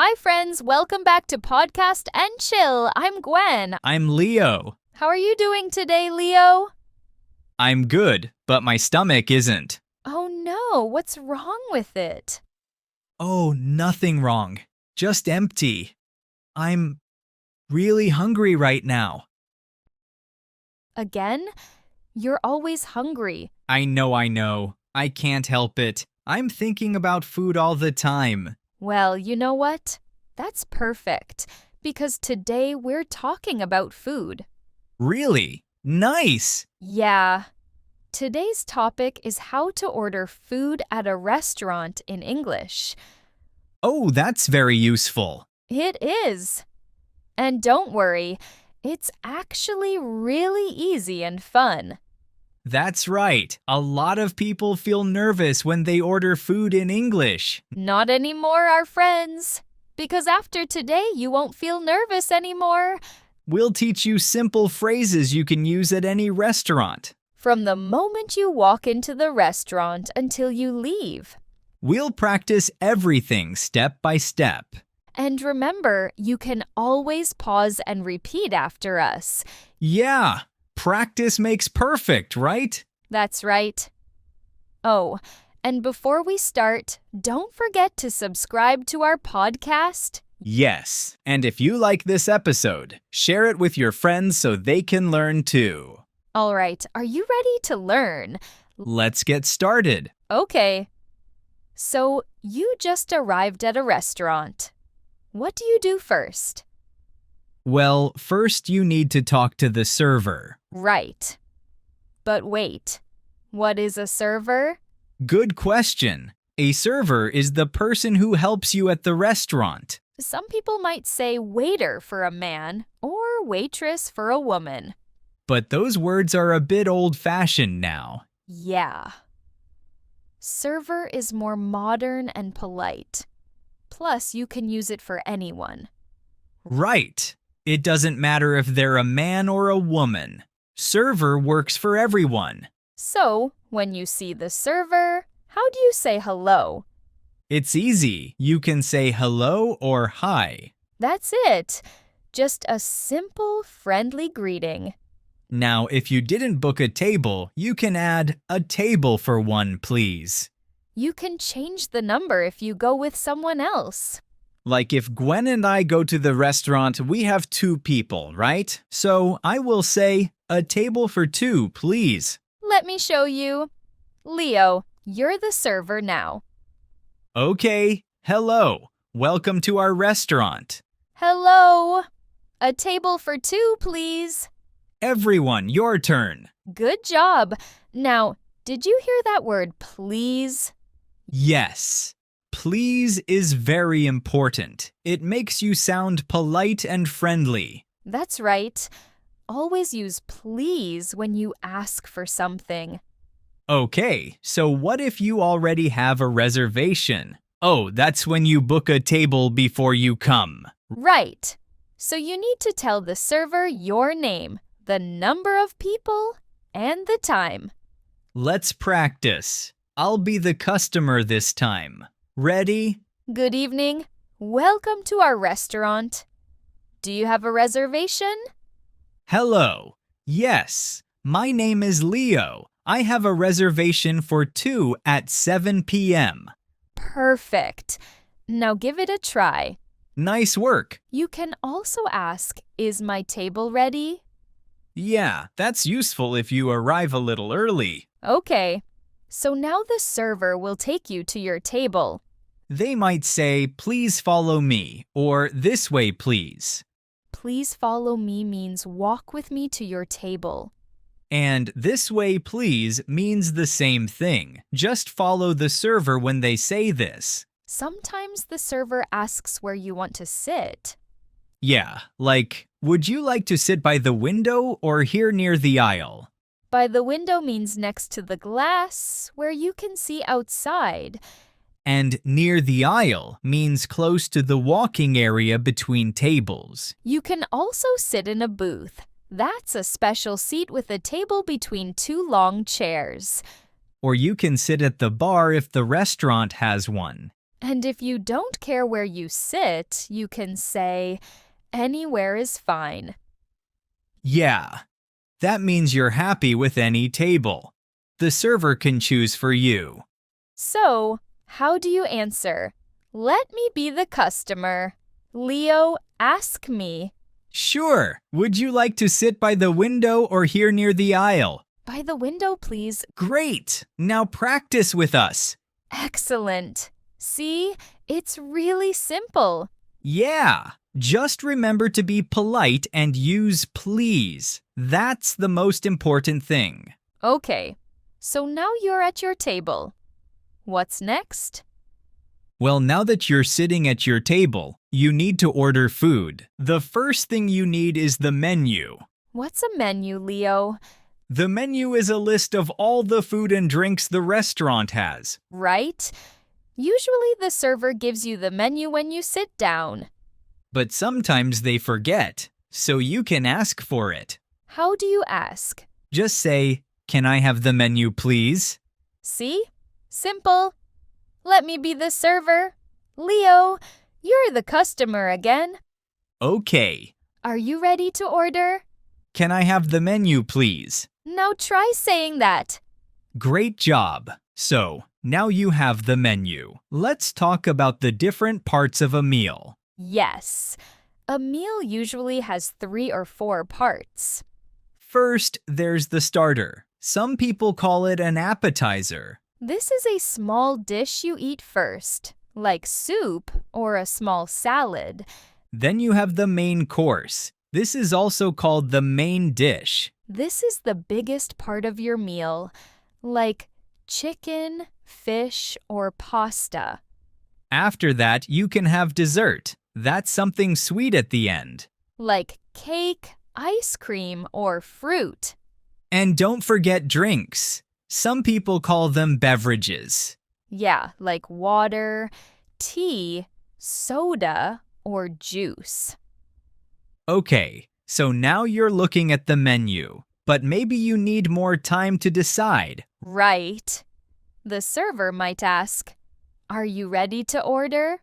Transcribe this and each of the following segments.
Hi, friends. Welcome back to Podcast and Chill. I'm Gwen. I'm Leo. How are you doing today, Leo? I'm good, but my stomach isn't. Oh no, what's wrong with it? Oh, nothing wrong. Just empty. I'm really hungry right now. Again? You're always hungry. I know. I can't help it. I'm thinking about food all the time. Well, you know what? That's perfect, because today we're talking about food. Really? Nice! Yeah. Today's topic is how to order food at a restaurant in English. Oh, that's very useful. It is. And don't worry, it's actually really easy and fun. That's right. A lot of people feel nervous when they order food in English. Not anymore, our friends. Because after today, you won't feel nervous anymore. We'll teach you simple phrases you can use at any restaurant. From the moment you walk into the restaurant until you leave. We'll practice everything step by step. And remember, you can always pause and repeat after us. Yeah, practice makes perfect, right? That's right. Oh, and before we start, don't forget to subscribe to our podcast. Yes, and if you like this episode, share it with your friends so they can learn too. All right, are you ready to learn? Let's get started. Okay. So, you just arrived at a restaurant. What do you do first? Well, first you need to talk to the server. Right. But wait, what is a server? Good question. A server is the person who helps you at the restaurant. Some people might say waiter for a man or waitress for a woman. But those words are a bit old-fashioned now. Yeah. Server is more modern and polite. Plus, you can use it for anyone. Right. It doesn't matter if they're a man or a woman. Server works for everyone. So, when you see the server, how do you say hello? It's easy. You can say hello or hi. That's it. Just a simple, friendly greeting. Now, if you didn't book a table, you can add a table for one, please. You can change the number if you go with someone else. Like if Gwen and I go to the restaurant, we have 2 people, right? So I will say, a table for 2, please. Let me show you. Leo, you're the server now. Okay, hello. Welcome to our restaurant. Hello. A table for 2, please. Everyone, your turn. Good job. Now, did you hear that word please? Yes. Please is very important. It makes you sound polite and friendly. That's right. Always use please when you ask for something. Okay, so what if you already have a reservation? Oh, that's when you book a table before you come. Right. So you need to tell the server your name, the number of people, and the time. Let's practice. I'll be the customer this time. Ready? Good evening. Welcome to our restaurant. Do you have a reservation? Hello. Yes, my name is Leo. I have a reservation for 2 at 7 p.m. Perfect. Now give it a try. Nice work. You can also ask, is my table ready? Yeah, that's useful if you arrive a little early. Okay. So now the server will take you to your table. They might say, please follow me, or this way, please. Please follow me means walk with me to your table. And this way, please means the same thing. Just follow the server when they say this. Sometimes the server asks where you want to sit. Yeah, like, would you like to sit by the window or here near the aisle? By the window means next to the glass, where you can see outside. And near the aisle means close to the walking area between tables. You can also sit in a booth. That's a special seat with a table between 2 long chairs. Or you can sit at the bar if the restaurant has one. And if you don't care where you sit, you can say, anywhere is fine. Yeah, that means you're happy with any table. The server can choose for you. So, how do you answer? Let me be the customer. Leo, ask me. Sure. Would you like to sit by the window or here near the aisle? By the window, please. Great! Now practice with us. Excellent. See, it's really simple. Yeah, just remember to be polite and use please. That's the most important thing. Okay, so now you're at your table. What's next? Well, now that you're sitting at your table, you need to order food. The first thing you need is the menu. What's a menu, Leo? The menu is a list of all the food and drinks the restaurant has. Right? Usually the server gives you the menu when you sit down. But sometimes they forget, so you can ask for it. How do you ask? Just say, "Can I have the menu, please?" See? Simple. Let me be the server. Leo, you're the customer again. Okay. Are you ready to order? Can I have the menu, please? Now try saying that. Great job. So, now you have the menu. Let's talk about the different parts of a meal. Yes. A meal usually has 3 or 4 parts. First, there's the starter. Some people call it an appetizer. This is a small dish you eat first, like soup or a small salad. Then you have the main course. This is also called the main dish. This is the biggest part of your meal, like chicken, fish, or pasta. After that, you can have dessert. That's something sweet at the end. Like cake, ice cream, or fruit. And don't forget drinks. Some people call them beverages. Yeah, like water, tea, soda, or juice. Okay, so now you're looking at the menu, but maybe you need more time to decide. Right. The server might ask, "Are you ready to order?"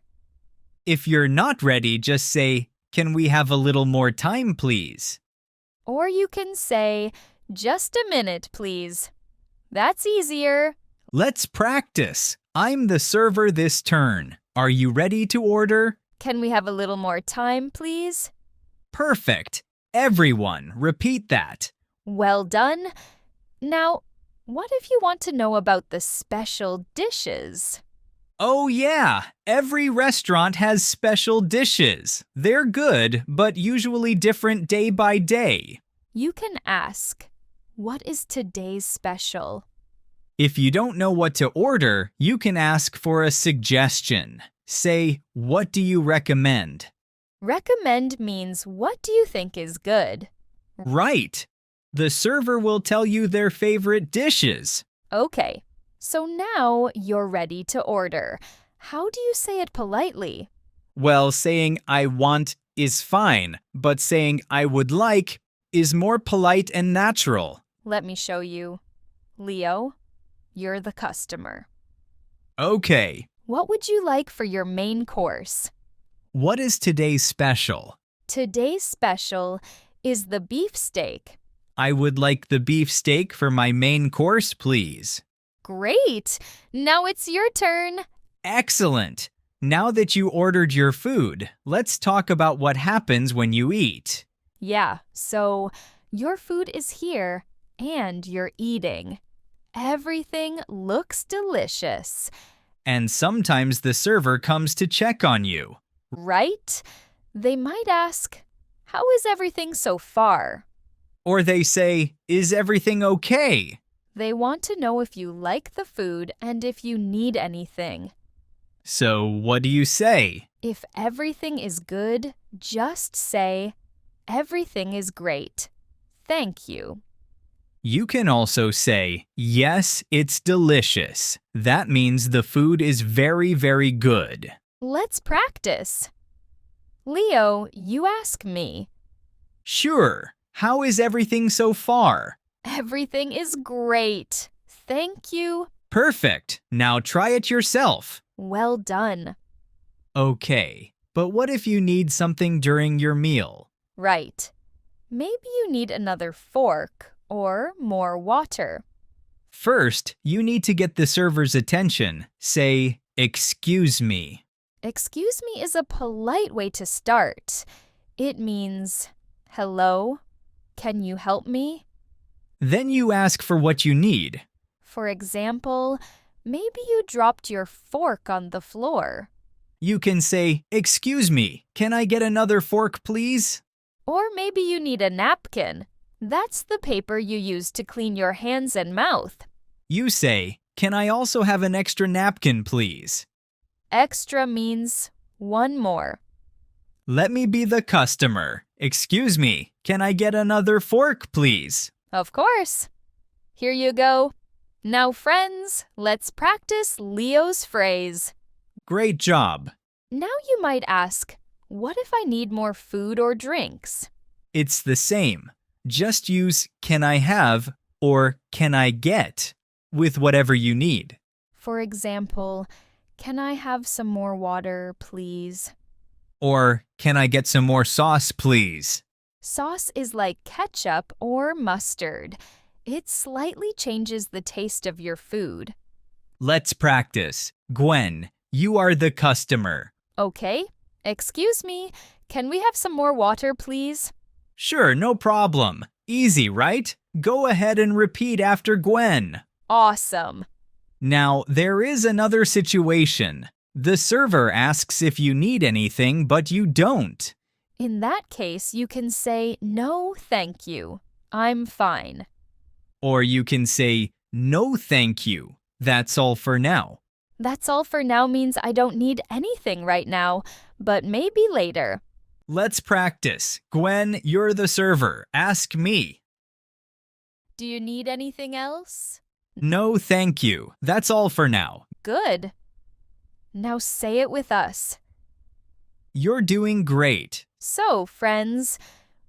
If you're not ready, just say, "Can we have a little more time, please?" Or you can say, "Just a minute, please." That's easier. Let's practice. I'm the server this turn. Are you ready to order? Can we have a little more time, please? Perfect. Everyone, repeat that. Well done. Now, what if you want to know about the special dishes? Oh yeah, every restaurant has special dishes. They're good, but usually different day by day. You can ask, "What is today's special?" If you don't know what to order, you can ask for a suggestion. Say, "What do you recommend?" Recommend means what do you think is good? Right. The server will tell you their favorite dishes. Okay, so now you're ready to order. How do you say it politely? Well, saying "I want" is fine, but saying "I would like" is more polite and natural. Let me show you. Leo, you're the customer. Okay. What would you like for your main course? What is today's special? Today's special is the beef steak. I would like the beef steak for my main course, please. Great! Now it's your turn. Excellent! Now that you ordered your food, let's talk about what happens when you eat. Yeah, so your food is here and you're eating. Everything looks delicious. And sometimes the server comes to check on you. Right? They might ask, "How is everything so far?" Or they say, "Is everything okay?" They want to know if you like the food and if you need anything. So what do you say? If everything is good, just say, "Everything is great. Thank you." You can also say, "Yes, it's delicious." That means the food is very, very good. Let's practice. Leo, you ask me. Sure. How is everything so far? Everything is great. Thank you. Perfect. Now try it yourself. Well done. Okay, but what if you need something during your meal? Right. Maybe you need another fork or more water. First, you need to get the server's attention. Say, "Excuse me." Excuse me is a polite way to start. It means, hello, can you help me? Then you ask for what you need. For example, maybe you dropped your fork on the floor. You can say, "Excuse me, can I get another fork, please?" Or maybe you need a napkin. That's the paper you use to clean your hands and mouth. You say, "Can I also have an extra napkin, please?" Extra means one more. Let me be the customer. "Excuse me, can I get another fork, please?" Of course. Here you go. Now, friends, let's practice Leo's phrase. Great job. Now you might ask, what if I need more food or drinks? It's the same. Just use "can I have" or "can I get" with whatever you need. For example, can I have some more water, please? Or "can I get some more sauce, please?" Sauce is like ketchup or mustard. It slightly changes the taste of your food. Let's practice. Gwen, you are the customer. Okay, excuse me, can we have some more water, please? Sure, no problem. Easy, right? Go ahead and repeat after Gwen. Awesome. Now, there is another situation. The server asks if you need anything, but you don't. In that case, you can say, no, thank you. I'm fine. Or you can say, "No, thank you. That's all for now." That's all for now means I don't need anything right now, but maybe later. Let's practice. Gwen, you're the server. Ask me. Do you need anything else? No, thank you. That's all for now. Good. Now say it with us. You're doing great. So, friends,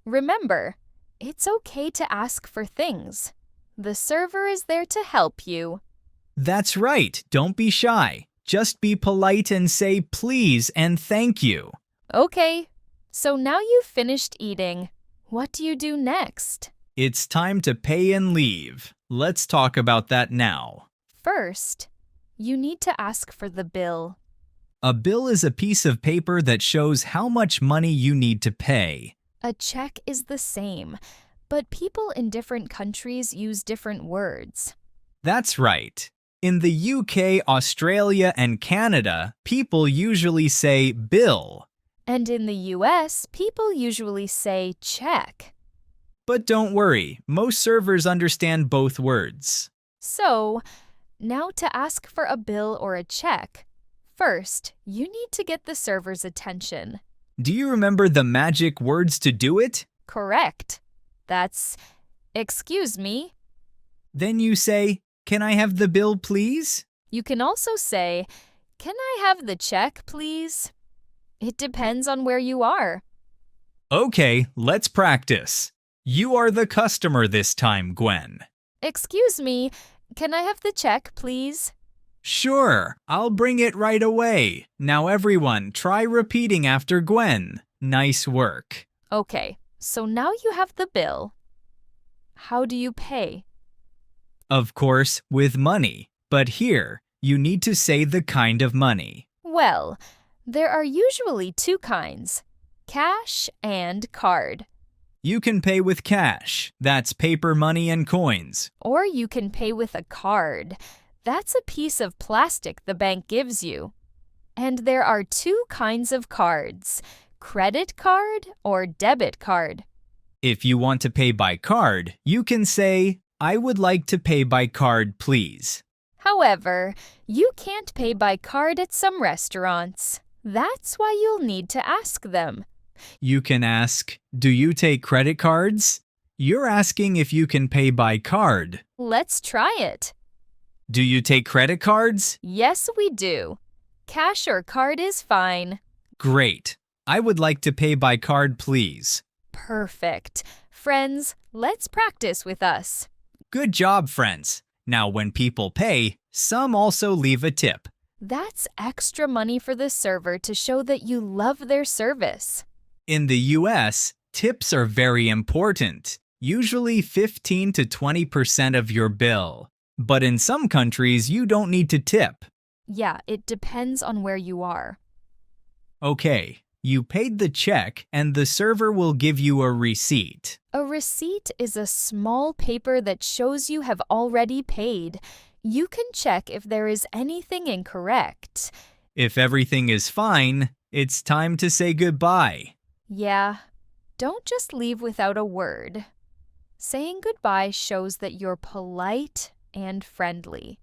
remember, it's okay to ask for things. The server is there to help you. That's right. Don't be shy. Just be polite and say please and thank you. Okay, so now you've finished eating. What do you do next? It's time to pay and leave. Let's talk about that now. First, you need to ask for the bill. A bill is a piece of paper that shows how much money you need to pay. A check is the same, but people in different countries use different words. That's right. In the UK, Australia, and Canada, people usually say bill. And in the US, people usually say check. But don't worry, most servers understand both words. So, now to ask for a bill or a check, first, you need to get the server's attention. Do you remember the magic words to do it? Correct. That's, excuse me. Then you say, "Can I have the bill, please?" You can also say, can I have the check, please? It depends on where you are. Okay, let's practice. You are the customer this time, Gwen. Excuse me, can I have the check, please? Sure, I'll bring it right away. Now everyone, try repeating after Gwen. Nice work. Okay, so now you have the bill. How do you pay? Of course, with money. But here, you need to say the kind of money. Well, there are usually two kinds, cash and card. You can pay with cash. That's paper money and coins. Or you can pay with a card. That's a piece of plastic the bank gives you. And there are two kinds of cards, credit card or debit card. If you want to pay by card, you can say, "I would like to pay by card, please." However, you can't pay by card at some restaurants. That's why you'll need to ask them. You can ask, "Do you take credit cards?" You're asking if you can pay by card. Let's try it. Do you take credit cards? Yes, we do. Cash or card is fine. Great. I would like to pay by card, please. Perfect. Friends, let's practice with us. Good job, friends. Now, when people pay, some also leave a tip. That's extra money for the server to show that you love their service. In the US, tips are very important, usually 15 to 20% of your bill. But in some countries, you don't need to tip. Yeah, it depends on where you are. Okay, you paid the check and the server will give you a receipt. A receipt is a small paper that shows you have already paid. You can check if there is anything incorrect. If everything is fine, it's time to say goodbye. Yeah, don't just leave without a word. Saying goodbye shows that you're polite and friendly.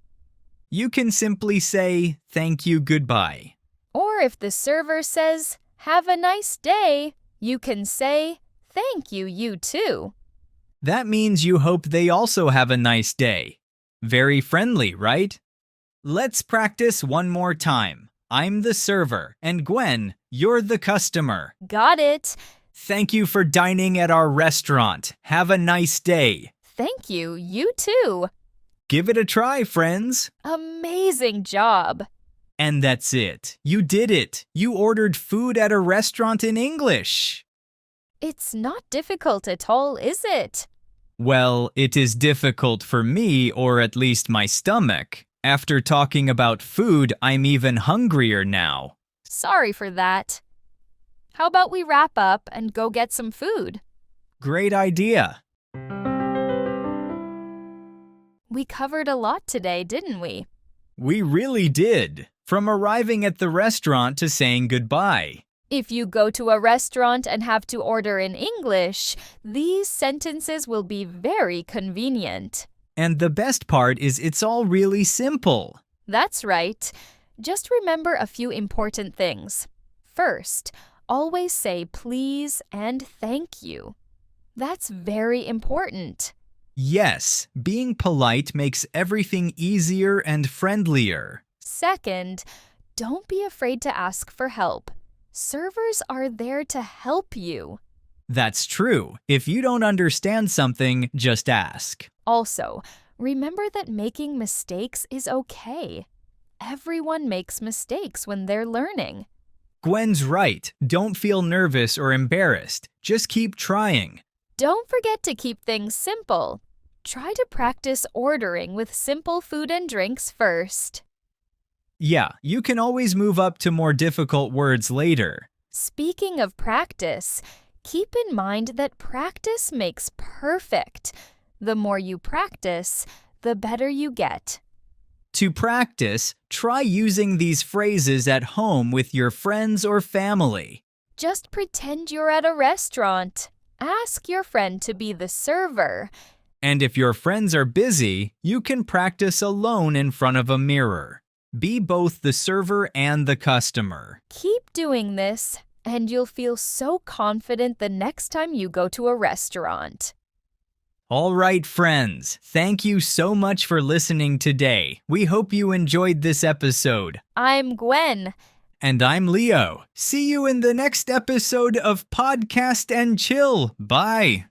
You can simply say, "Thank you, goodbye." Or if the server says, "Have a nice day," you can say, "Thank you, you too." That means you hope they also have a nice day. Very friendly, right? Let's practice one more time. I'm the server, and Gwen, you're the customer. Got it. Thank you for dining at our restaurant. Have a nice day. Thank you, you too. Give it a try, friends. Amazing job. And that's it. You did it. You ordered food at a restaurant in English. It's not difficult at all, is it? Well, it is difficult for me, or at least my stomach. After talking about food, I'm even hungrier now. Sorry for that. How about we wrap up and go get some food? Great idea. We covered a lot today, didn't we? We really did. From arriving at the restaurant to saying goodbye. If you go to a restaurant and have to order in English, these sentences will be very convenient. And the best part is it's all really simple. That's right. Just remember a few important things. First, always say please and thank you. That's very important. Yes, being polite makes everything easier and friendlier. Second, don't be afraid to ask for help. Servers are there to help you. That's true. If you don't understand something, just ask. Also, remember that making mistakes is okay. Everyone makes mistakes when they're learning. Gwen's right. Don't feel nervous or embarrassed. Just keep trying. Don't forget to keep things simple. Try to practice ordering with simple food and drinks first. Yeah, you can always move up to more difficult words later. Speaking of practice, keep in mind that practice makes perfect. The more you practice, the better you get. To practice, try using these phrases at home with your friends or family. Just pretend you're at a restaurant. Ask your friend to be the server. And if your friends are busy, you can practice alone in front of a mirror. Be both the server and the customer. Keep doing this, and you'll feel so confident the next time you go to a restaurant. All right, friends. Thank you so much for listening today. We hope you enjoyed this episode. I'm Gwen. And I'm Leo. See you in the next episode of Podcast and Chill. Bye.